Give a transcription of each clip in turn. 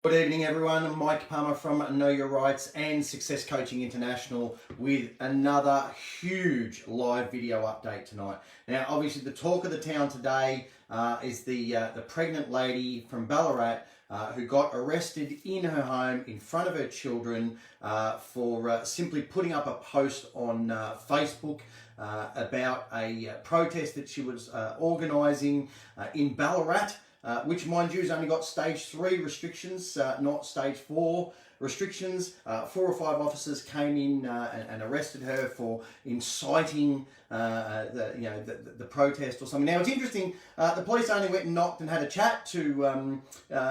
Good evening, everyone. I'm Mike Palmer from Know Your Rights and Success Coaching International with another huge live video update tonight. Now, obviously, the talk of the town today is the pregnant lady from Ballarat who got arrested in her home in front of her children for simply putting up a post on Facebook about a protest that she was organising in Ballarat. Which, mind you, has only got stage 3 restrictions, not stage 4 restrictions. 4 or 5 officers came in and arrested her for inciting the protest or something. Now, it's interesting, the police only went and knocked and had a chat to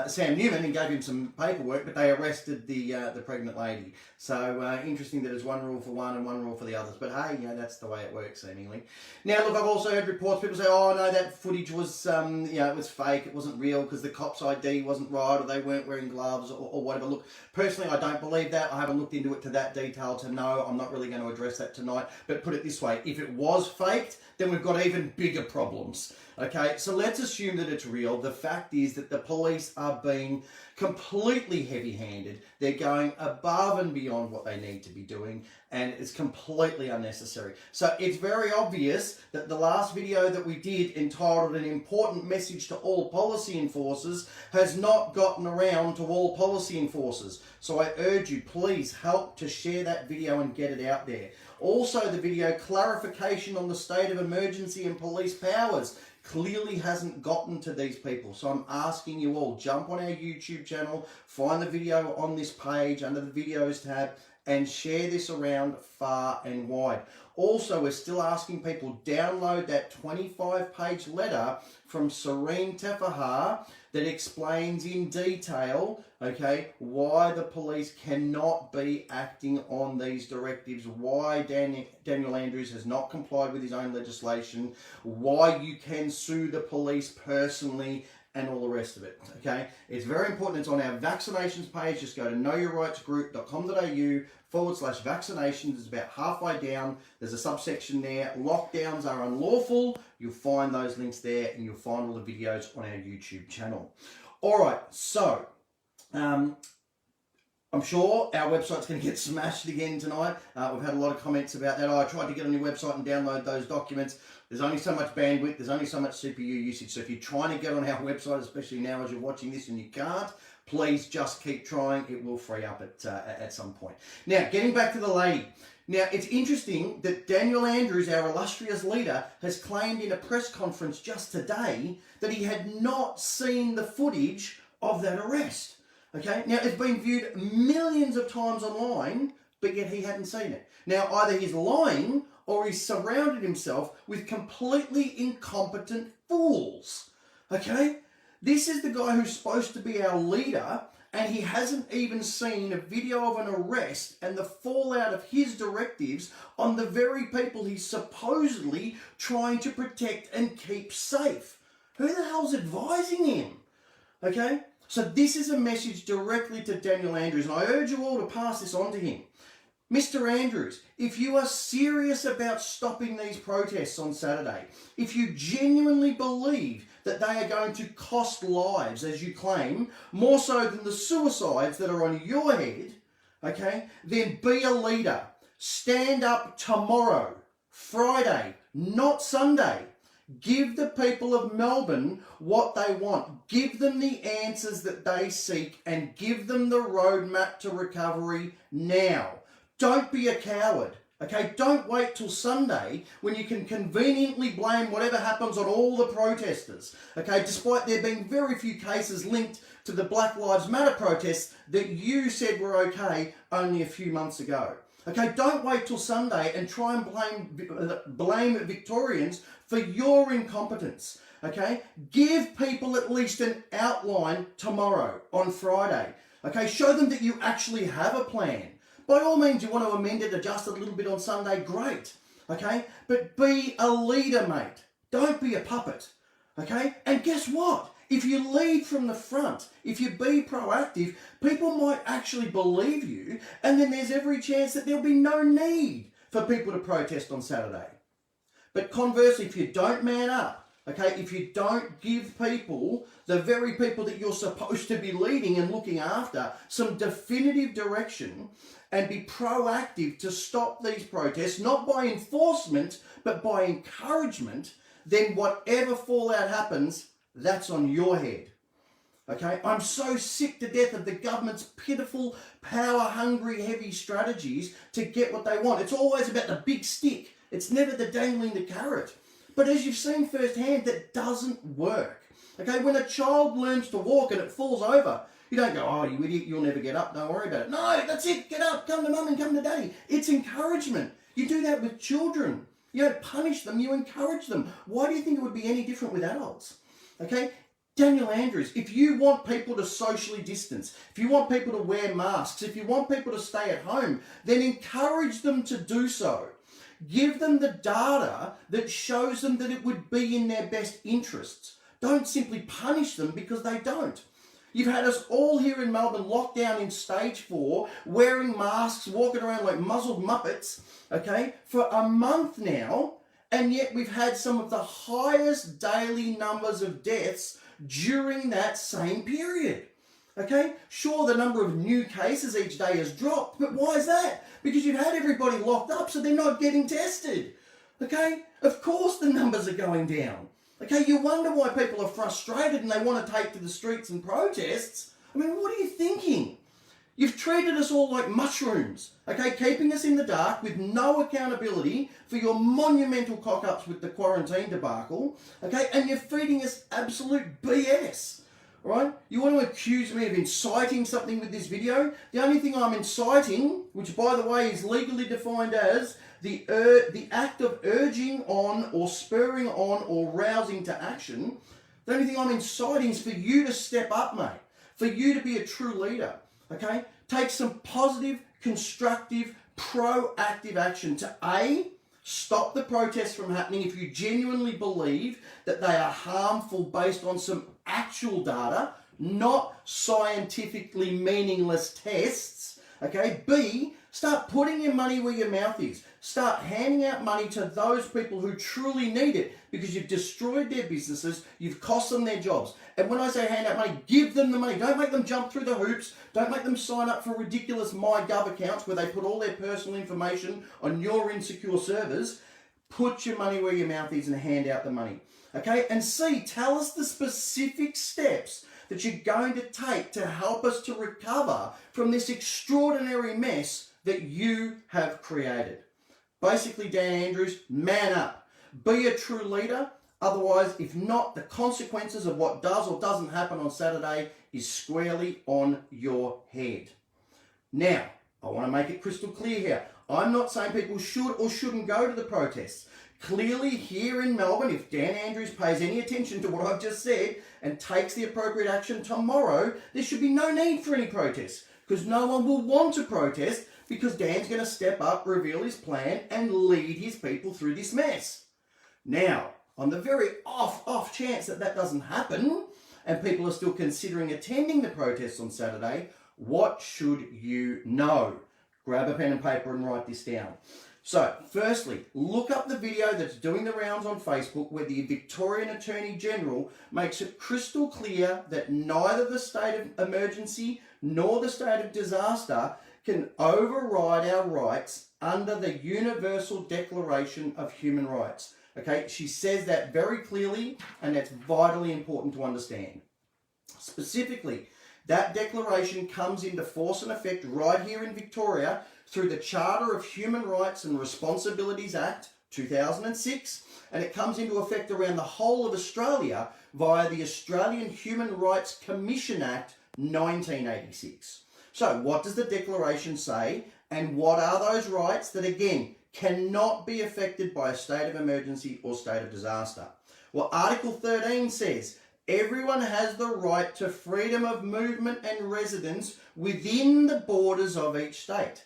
Sam Newman and gave him some paperwork, but they arrested the pregnant lady. So interesting that there's one rule for one and one rule for the others. But hey, that's the way it works, seemingly. Now, look, I've also heard reports, people say, oh no, that footage was, it was fake, it wasn't real because the cop's ID wasn't right or they weren't wearing gloves or whatever. Look, personally, I don't believe that. I haven't looked into it to that detail to know. I'm not really going to address that tonight. But put it this way, if it was faked, then we've got even bigger problems. Okay, so let's assume that it's real. The fact is that the police are being completely heavy-handed. They're going above and beyond what they need to be doing, and it's completely unnecessary. So it's very obvious that the last video that we did entitled An Important Message to All Policy Enforcers has not gotten around to all policy enforcers. So I urge you, please help to share that video and get it out there. Also, the video Clarification on the State of Emergency and Police Powers clearly hasn't gotten to these people. So I'm asking you all, jump on our YouTube channel, find the video on this page under the videos tab and share this around far and wide. Also, we're still asking people, download that 25-page letter from Serene Tefahar that explains in detail, okay, why the police cannot be acting on these directives, why Daniel Andrews has not complied with his own legislation, why you can sue the police personally, and all the rest of it, okay? It's very important. It's on our vaccinations page. Just go to knowyourrightsgroup.com.au/vaccinations. It's about halfway down. There's a subsection there. Lockdowns are unlawful. You'll find those links there, and you'll find all the videos on our YouTube channel. All right, so I'm sure our website's going to get smashed again tonight. We've had a lot of comments about that. I tried to get on your website and download those documents. There's only so much bandwidth. There's only so much CPU usage. So if you're trying to get on our website, especially now as you're watching this and you can't, please just keep trying. It will free up at some point. Now, getting back to the lady. Now, it's interesting that Daniel Andrews, our illustrious leader, has claimed in a press conference just today that he had not seen the footage of that arrest. Okay, now it's been viewed millions of times online, but yet he hadn't seen it. Now, either he's lying or he's surrounded himself with completely incompetent fools. Okay, this is the guy who's supposed to be our leader, and he hasn't even seen a video of an arrest and the fallout of his directives on the very people he's supposedly trying to protect and keep safe. Who the hell's advising him? Okay? So this is a message directly to Daniel Andrews, and I urge you all to pass this on to him. Mr. Andrews, if you are serious about stopping these protests on Saturday, if you genuinely believe that they are going to cost lives, as you claim, more so than the suicides that are on your head, okay, then be a leader. Stand up tomorrow, Friday, not Sunday. Give the people of Melbourne what they want. Give them the answers that they seek and give them the roadmap to recovery now. Don't be a coward, okay? Don't wait till Sunday when you can conveniently blame whatever happens on all the protesters, okay? Despite there being very few cases linked to the Black Lives Matter protests that you said were okay only a few months ago. Okay, don't wait till Sunday and try and blame Victorians for your incompetence. Okay, give people at least an outline tomorrow on Friday. Okay, show them that you actually have a plan. By all means, you want to amend it, adjust it a little bit on Sunday, great. Okay, but be a leader, mate. Don't be a puppet. Okay, and guess what? If you lead from the front, if you be proactive, people might actually believe you, and then there's every chance that there'll be no need for people to protest on Saturday. But conversely, if you don't man up, Okay, if you don't give people, the very people that you're supposed to be leading and looking after, some definitive direction and be proactive to stop these protests, not by enforcement, but by encouragement, then whatever fallout happens, that's on your head. Okay, I'm so sick to death of the government's pitiful, power-hungry, heavy strategies to get what they want. It's always about the big stick. It's never the dangling the carrot. But as you've seen firsthand, that doesn't work. Okay, when a child learns to walk and it falls over, you don't go, oh, you idiot, you'll never get up, don't worry about it. No, that's it, get up, come to mum and come to daddy. It's encouragement. You do that with children. You don't punish them, you encourage them. Why do you think it would be any different with adults? Okay, Daniel Andrews, if you want people to socially distance, if you want people to wear masks, if you want people to stay at home, then encourage them to do so. Give them the data that shows them that it would be in their best interests. Don't simply punish them because they don't. You've had us all here in Melbourne locked down in stage 4, wearing masks, walking around like muzzled muppets, okay, for a month now, and yet we've had some of the highest daily numbers of deaths during that same period. Okay, sure, the number of new cases each day has dropped, but why is that? Because you've had everybody locked up so they're not getting tested. Okay, of course the numbers are going down. Okay, you wonder why people are frustrated and they want to take to the streets and protests. I mean, what are you thinking? You've treated us all like mushrooms, okay, keeping us in the dark with no accountability for your monumental cock-ups with the quarantine debacle, okay, and you're feeding us absolute BS. Right? You want to accuse me of inciting something with this video? The only thing I'm inciting, which by the way is legally defined as the act of urging on or spurring on or rousing to action, the only thing I'm inciting is for you to step up, mate. For you to be a true leader. Okay? Take some positive, constructive, proactive action to A, stop the protests from happening if you genuinely believe that they are harmful based on some actual data, not scientifically meaningless tests. Okay, B, start putting your money where your mouth is. Start handing out money to those people who truly need it because you've destroyed their businesses, you've cost them their jobs. And when I say hand out money, give them the money. Don't make them jump through the hoops. Don't make them sign up for ridiculous MyGov accounts where they put all their personal information on your insecure servers. Put your money where your mouth is and hand out the money. Okay, and C, tell us the specific steps that you're going to take to help us to recover from this extraordinary mess that you have created. Basically, Dan Andrews, man up. Be a true leader. Otherwise, if not, the consequences of what does or doesn't happen on Saturday is squarely on your head. Now, I want to make it crystal clear here. I'm not saying people should or shouldn't go to the protests. Clearly, here in Melbourne, if Dan Andrews pays any attention to what I've just said and takes the appropriate action tomorrow, there should be no need for any protests because no one will want to protest because Dan's going to step up, reveal his plan and lead his people through this mess. Now, on the very off chance that that doesn't happen and people are still considering attending the protests on Saturday, what should you know? Grab a pen and paper and write this down. So, firstly, look up the video that's doing the rounds on Facebook where the Victorian Attorney General makes it crystal clear that neither the state of emergency nor the state of disaster can override our rights under the Universal Declaration of Human Rights. Okay, she says that very clearly, and that's vitally important to understand. Specifically, that declaration comes into force and effect right here in Victoria through the Charter of Human Rights and Responsibilities Act 2006, and it comes into effect around the whole of Australia via the Australian Human Rights Commission Act 1986. So what does the declaration say, and what are those rights that, again, cannot be affected by a state of emergency or state of disaster? Well, Article 13 says, everyone has the right to freedom of movement and residence within the borders of each state.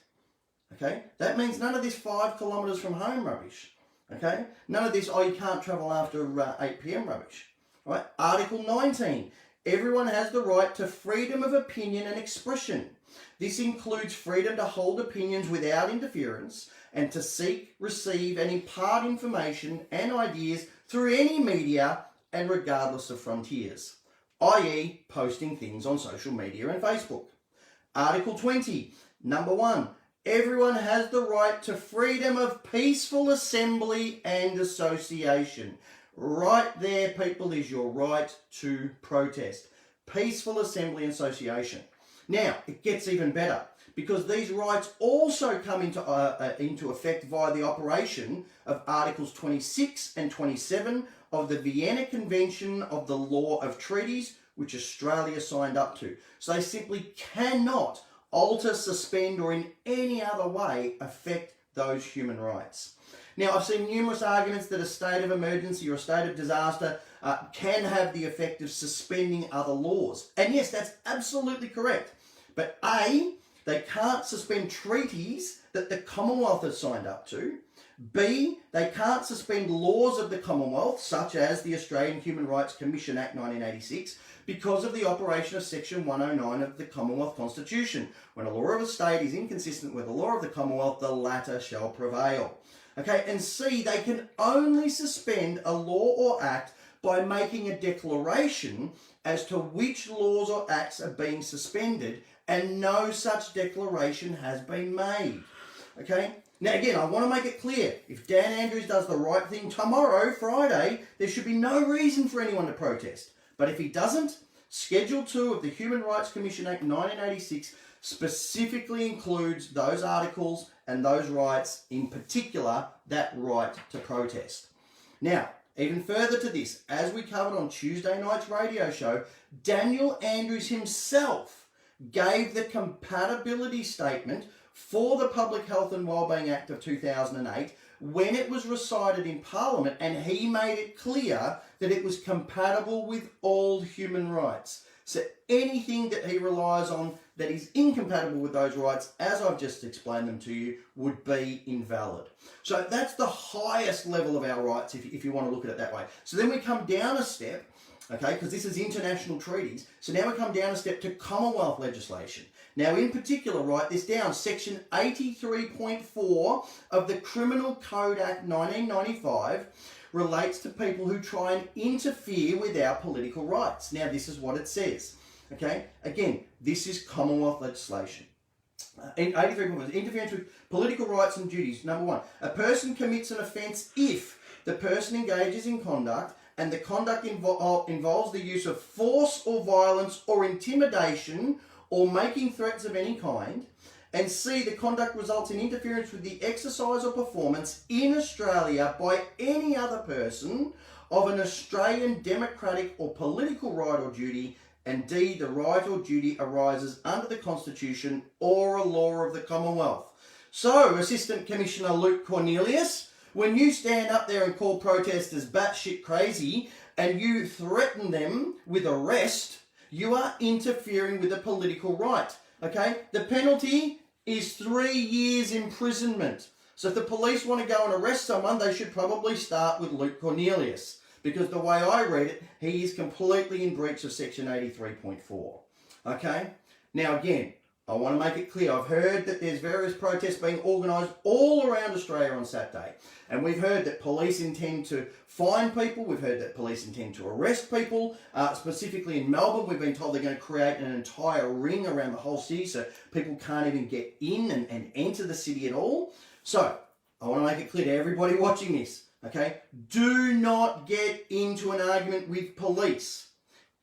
Okay? That means none of this 5 kilometres from home rubbish. Okay? None of this, oh, you can't travel after 8 p.m. rubbish. Right? Article 19. Everyone has the right to freedom of opinion and expression. This includes freedom to hold opinions without interference and to seek, receive and impart information and ideas through any media and regardless of frontiers, i.e. posting things on social media and Facebook. Article 20, number 1, everyone has the right to freedom of peaceful assembly and association. Right there, people, is your right to protest. Peaceful assembly and association. Now, it gets even better, because these rights also come into effect via the operation of Articles 26 and 27 of the Vienna Convention of the Law of Treaties, which Australia signed up to. So they simply cannot alter, suspend, or in any other way affect those human rights. Now, I've seen numerous arguments that a state of emergency or a state of disaster can have the effect of suspending other laws. And yes, that's absolutely correct. But A, they can't suspend treaties that the Commonwealth has signed up to. B, they can't suspend laws of the Commonwealth, such as the Australian Human Rights Commission Act 1986, because of the operation of Section 109 of the Commonwealth Constitution. When a law of a state is inconsistent with the law of the Commonwealth, the latter shall prevail. Okay, and C, they can only suspend a law or act by making a declaration as to which laws or acts are being suspended, and no such declaration has been made. Okay? Now again, I want to make it clear, if Dan Andrews does the right thing tomorrow, Friday, there should be no reason for anyone to protest. But if he doesn't, Schedule 2 of the Human Rights Commission Act 1986 specifically includes those articles and those rights, in particular, that right to protest. Now, even further to this, as we covered on Tuesday night's radio show, Daniel Andrews himself gave the compatibility statement for the Public Health and Wellbeing Act of 2008 when it was recited in Parliament, and he made it clear that it was compatible with all human rights. So anything that he relies on that is incompatible with those rights, as I've just explained them to you, would be invalid. So that's the highest level of our rights, if you want to look at it that way. So then we come down a step, okay, because this is international treaties. So now we come down a step to Commonwealth legislation. Now, in particular, write this down, Section 83.4 of the Criminal Code Act 1995 relates to people who try and interfere with our political rights. Now, this is what it says, okay? Again, this is Commonwealth legislation. In 83.4, interference with political rights and duties. Number 1, a person commits an offence if the person engages in conduct and the conduct involves the use of force or violence or intimidation or making threats of any kind, and C, the conduct results in interference with the exercise or performance in Australia by any other person of an Australian democratic or political right or duty, and D, the right or duty arises under the Constitution or a law of the Commonwealth. So, Assistant Commissioner Luke Cornelius, when you stand up there and call protesters batshit crazy and you threaten them with arrest, you are interfering with a political right, okay? The penalty is 3 years imprisonment. So if the police want to go and arrest someone, they should probably start with Luke Cornelius, because the way I read it, he is completely in breach of Section 83.4, okay? Now again, I want to make it clear, I've heard that there's various protests being organised all around Australia on Saturday. And we've heard that police intend to fine people, we've heard that police intend to arrest people. Specifically in Melbourne, we've been told they're going to create an entire ring around the whole city so people can't even get in and enter the city at all. So, I want to make it clear to everybody watching this, okay? Do not get into an argument with police.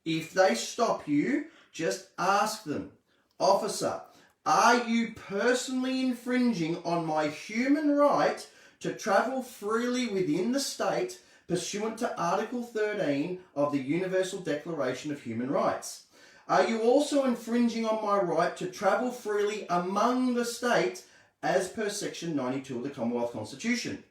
If they stop you, just ask them, officer, are you personally infringing on my human right to travel freely within the state pursuant to Article 13 of the Universal Declaration of Human Rights? Are you also infringing on my right to travel freely among the states as per Section 92 of the Commonwealth Constitution?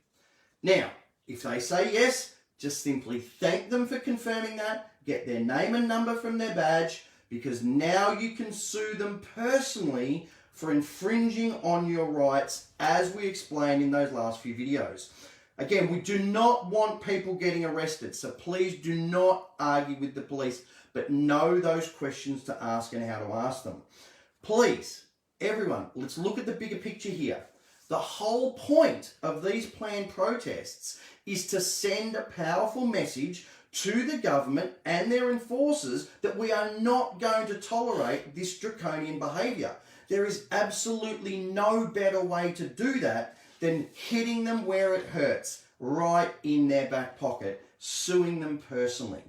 Now, if they say yes, just simply thank them for confirming that, get their name and number from their badge, because now you can sue them personally for infringing on your rights, as we explained in those last few videos. Again, we do not want people getting arrested, so please do not argue with the police, but know those questions to ask and how to ask them. Please, everyone, let's look at the bigger picture here. The whole point of these planned protests is to send a powerful message to the government and their enforcers that we are not going to tolerate this draconian behaviour. There is absolutely no better way to do that than hitting them where it hurts, right in their back pocket, suing them personally.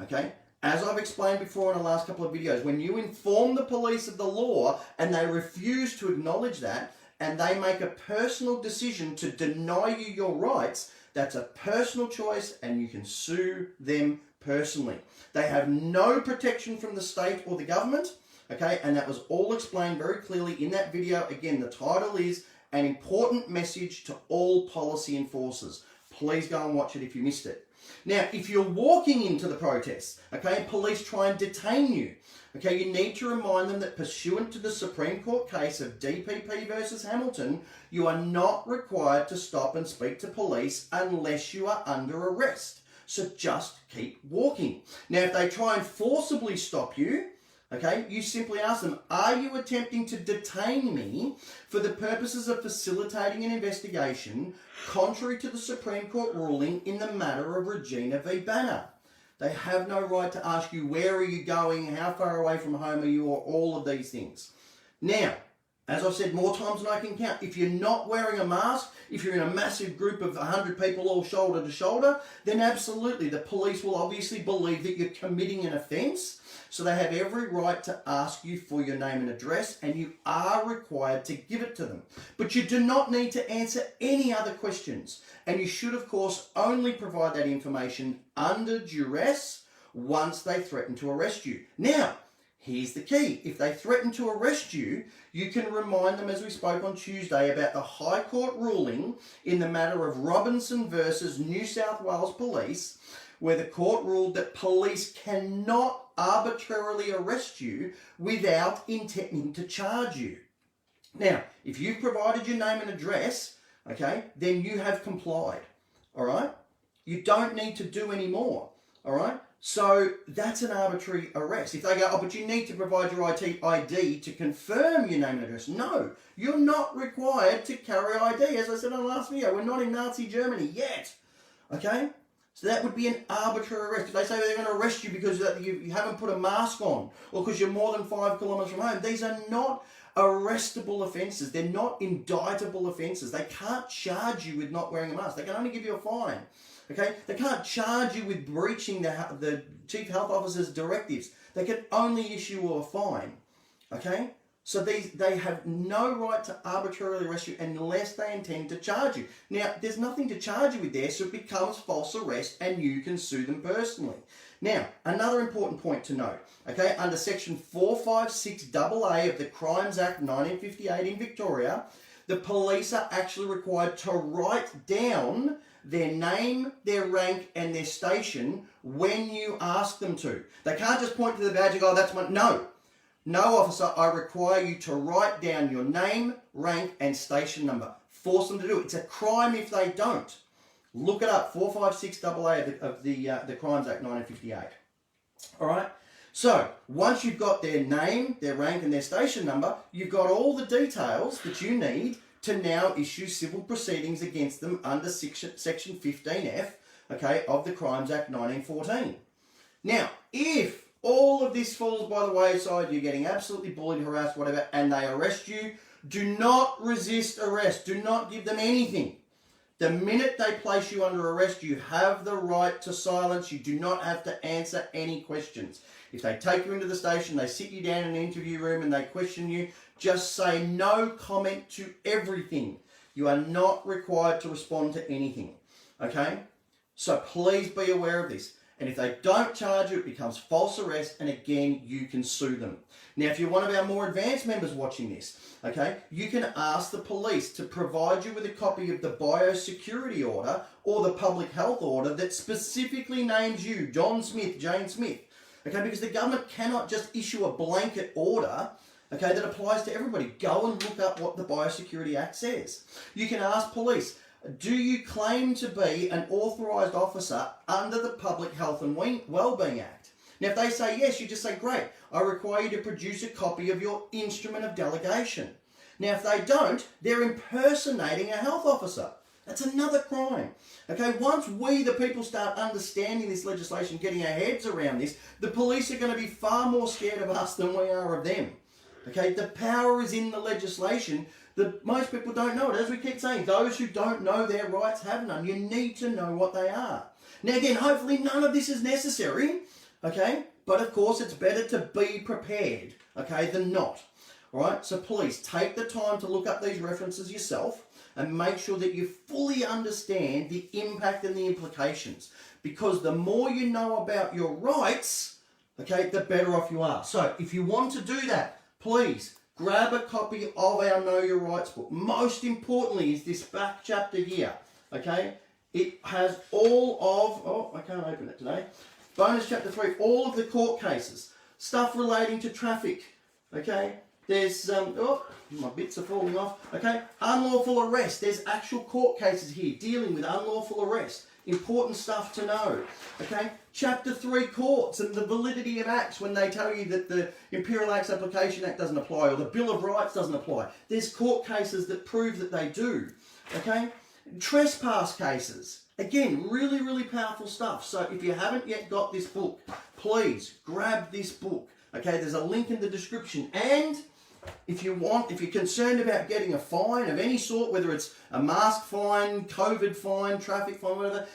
Okay? As I've explained before in the last couple of videos, when you inform the police of the law and they refuse to acknowledge that, and they make a personal decision to deny you your rights, that's a personal choice and you can sue them personally. They have no protection from the state or the government, okay? And that was all explained very clearly in that video. Again, the title is An Important Message to All Policy Enforcers. Please go and watch it if you missed it. Now, if you're walking into the protests, okay, and police try and detain you, okay, you need to remind them that pursuant to the Supreme Court case of DPP versus Hamilton, you are not required to stop and speak to police unless you are under arrest. So just keep walking. Now, if they try and forcibly stop you, okay, you simply ask them, are you attempting to detain me for the purposes of facilitating an investigation contrary to the Supreme Court ruling in the matter of Regina v. Banner? They have no right to ask you, where are you going, how far away from home are you, or all of these things. Now, as I've said more times than I can count, if you're not wearing a mask, if you're in a massive group of 100 people all shoulder to shoulder, then absolutely the police will obviously believe that you're committing an offence. So they have every right to ask you for your name and address, and you are required to give it to them. But you do not need to answer any other questions. And you should, of course, only provide that information under duress once they threaten to arrest you. Now, here's the key. If they threaten to arrest you, you can remind them, as we spoke on Tuesday, about the High Court ruling in the matter of Robinson versus New South Wales Police, where the court ruled that police cannot arbitrarily arrest you without intending to charge you. Now, if you've provided your name and address, okay, then you have complied, all right? You don't need to do any more, all right? So that's an arbitrary arrest. If they go, oh, but you need to provide your ID to confirm your name and address. No, you're not required to carry ID. As I said in the last video, we're not in Nazi Germany yet, okay? So that would be an arbitrary arrest. If they say they're going to arrest you because you haven't put a mask on or because you're more than 5 kilometres from home, these are not arrestable offences. They're not indictable offences. They can't charge you with not wearing a mask. They can only give you a fine. Okay? They can't charge you with breaching the Chief Health Officer's directives. They can only issue you a fine. Okay? So they have no right to arbitrarily arrest you unless they intend to charge you. Now, there's nothing to charge you with there, so it becomes false arrest and you can sue them personally. Now, another important point to note, okay, under section 456AA of the Crimes Act 1958 in Victoria, the police are actually required to write down their name, their rank, and their station when you ask them to. They can't just point to the badge and go, oh, that's my... No, officer, I require you to write down your name, rank, and station number. Force them to do it. It's a crime if they don't. Look it up, 456AA of the Crimes Act 1958. All right? So, once you've got their name, their rank, and their station number, you've got all the details that you need to now issue civil proceedings against them under section 15F, okay, of the Crimes Act 1914. Now, if all of this falls by the wayside, you're getting absolutely bullied, harassed, whatever, and they arrest you, do not resist arrest. Do not give them anything. The minute they place you under arrest, you have the right to silence. You do not have to answer any questions. If they take you into the station, they sit you down in an interview room and they question you, just say no comment to everything. You are not required to respond to anything. Okay? So please be aware of this. And if they don't charge you, it becomes false arrest, and again, you can sue them. Now, if you're one of our more advanced members watching this, okay, you can ask the police to provide you with a copy of the biosecurity order or the public health order that specifically names you, John Smith, Jane Smith, okay, because the government cannot just issue a blanket order, okay, that applies to everybody. Go and look up what the Biosecurity Act says. You can ask police, do you claim to be an authorised officer under the Public Health and Wellbeing Act? Now, if they say yes, you just say, great, I require you to produce a copy of your instrument of delegation. Now, if they don't, they're impersonating a health officer. That's another crime. Okay, once we, the people, start understanding this legislation, getting our heads around this, the police are going to be far more scared of us than we are of them. Okay, the power is in the legislation. Most people don't know it. As we keep saying, those who don't know their rights have none. You need to know what they are. Now again, hopefully none of this is necessary, okay? But of course, it's better to be prepared, okay, than not. All right, so please take the time to look up these references yourself and make sure that you fully understand the impact and the implications. Because the more you know about your rights, okay, the better off you are. So if you want to do that, please grab a copy of our Know Your Rights book. Most importantly is this back chapter here, okay? It has all of, I can't open it today. Bonus chapter 3, all of the court cases, stuff relating to traffic, okay? There's, my bits are falling off, okay? Unlawful arrest, there's actual court cases here dealing with unlawful arrest. Important stuff to know, okay? Chapter 3, courts and the validity of acts when they tell you that the Imperial Acts Application Act doesn't apply or the Bill of Rights doesn't apply. There's court cases that prove that they do, okay? Trespass cases. Again, really, really powerful stuff. So if you haven't yet got this book, please grab this book. Okay, there's a link in the description. And if you're concerned about getting a fine of any sort, whether it's a mask fine, COVID fine, traffic fine, whatever,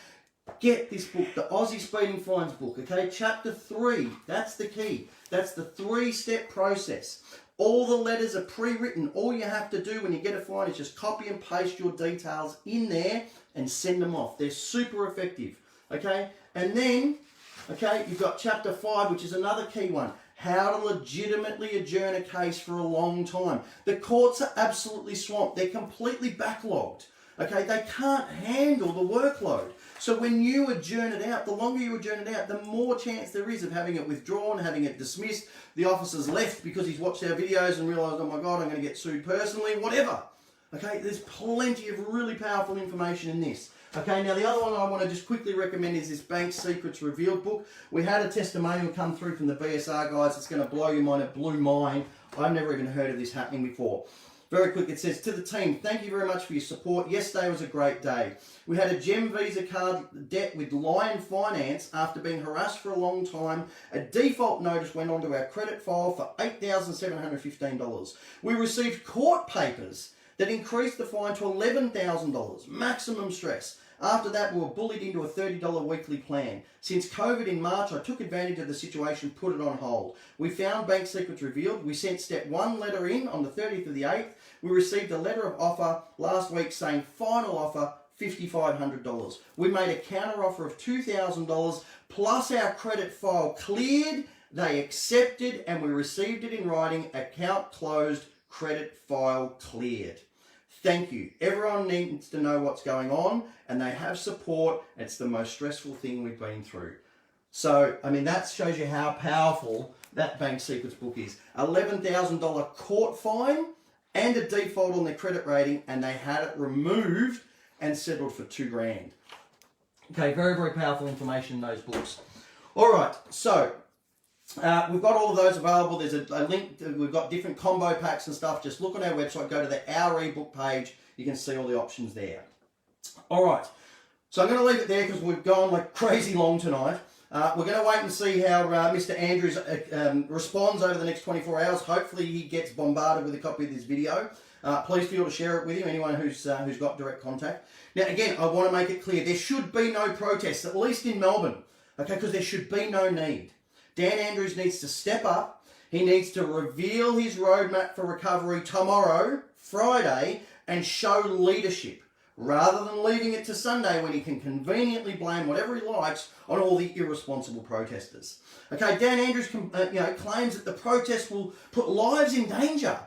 get this book, the Aussie Speeding Fines book. Okay, chapter 3, that's the key. That's the 3-step process. All the letters are pre-written. All you have to do when you get a fine is just copy and paste your details in there and send them off. They're super effective, okay? And then, okay, you've got chapter 5, which is another key one. How to legitimately adjourn a case for a long time. The courts are absolutely swamped. They're completely backlogged, okay? They can't handle the workload. So when you adjourn it out, the longer you adjourn it out, the more chance there is of having it withdrawn, having it dismissed. The officer's left because he's watched our videos and realised, oh my God, I'm going to get sued personally, whatever. Okay, there's plenty of really powerful information in this. Okay, now the other one I want to just quickly recommend is this Bank Secrets Revealed book. We had a testimonial come through from the BSR guys. It's going to blow your mind. It blew mine. I've never even heard of this happening before. Very quick, it says, to the team, thank you very much for your support. Yesterday was a great day. We had a Gem Visa card debt with Lion Finance after being harassed for a long time. A default notice went onto our credit file for $8,715. We received court papers that increased the fine to $11,000, maximum stress. After that, we were bullied into a $30 weekly plan. Since COVID in March, I took advantage of the situation, put it on hold. We found Bank Secrets Revealed. We sent step 1 letter in on the 30th of the 8th. We received a letter of offer last week saying final offer, $5,500. We made a counter offer of $2,000 plus our credit file cleared. They accepted and we received it in writing. Account closed, credit file cleared. Thank you. Everyone needs to know what's going on and they have support. It's the most stressful thing we've been through. So, I mean, that shows you how powerful that Bank Secrets book is. $11,000 court fine and a default on their credit rating, and they had it removed and settled for $2,000. Okay, very, very powerful information in those books. All right, so we've got all of those available. There's a link. We've got different combo packs and stuff. Just look on our website, go to the Our ebook page. You can see all the options there. All right, so I'm going to leave it there because we've gone like crazy long tonight. We're going to wait and see how Mr. Andrews responds over the next 24 hours. Hopefully he gets bombarded with a copy of this video. Please feel to share it with him, anyone who's got direct contact. Now again, I want to make it clear, there should be no protests, at least in Melbourne, okay, because there should be no need. Dan Andrews needs to step up. He needs to reveal his roadmap for recovery tomorrow, Friday, and show leadership, rather than leaving it to Sunday when he can conveniently blame whatever he likes on all the irresponsible protesters. Okay, Dan Andrews claims that the protests will put lives in danger.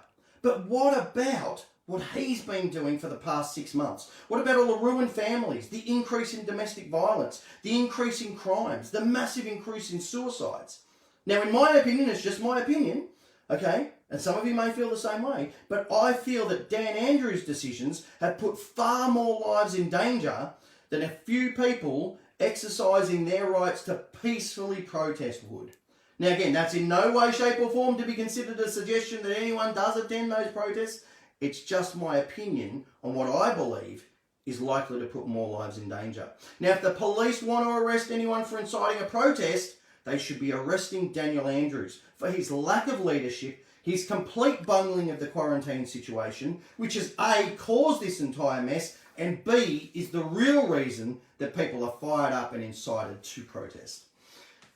But what about what he's been doing for the past 6 months? What about all the ruined families, the increase in domestic violence, the increase in crimes, the massive increase in suicides? Now, in my opinion, it's just my opinion, okay? And some of you may feel the same way, but I feel that Dan Andrews' decisions have put far more lives in danger than a few people exercising their rights to peacefully protest would. Now again, that's in no way, shape or form to be considered a suggestion that anyone does attend those protests. It's just my opinion on what I believe is likely to put more lives in danger. Now, if the police want to arrest anyone for inciting a protest, they should be arresting Daniel Andrews for his lack of leadership, his complete bungling of the quarantine situation, which has A, caused this entire mess, and B, is the real reason that people are fired up and incited to protest.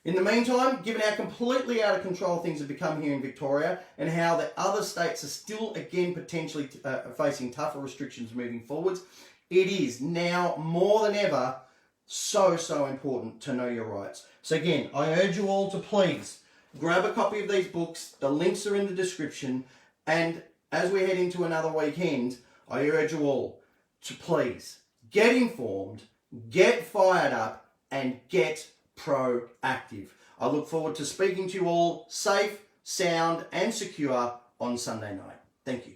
In the meantime, given how completely out of control things have become here in Victoria and how the other states are still again potentially facing tougher restrictions moving forwards, it is now more than ever so important to know your rights. So again, I urge you all to please grab a copy of these books. The links are in the description. And as we head into another weekend, I urge you all to please get informed, get fired up, and get proactive. I look forward to speaking to you all safe, sound, and secure on Sunday night. Thank you.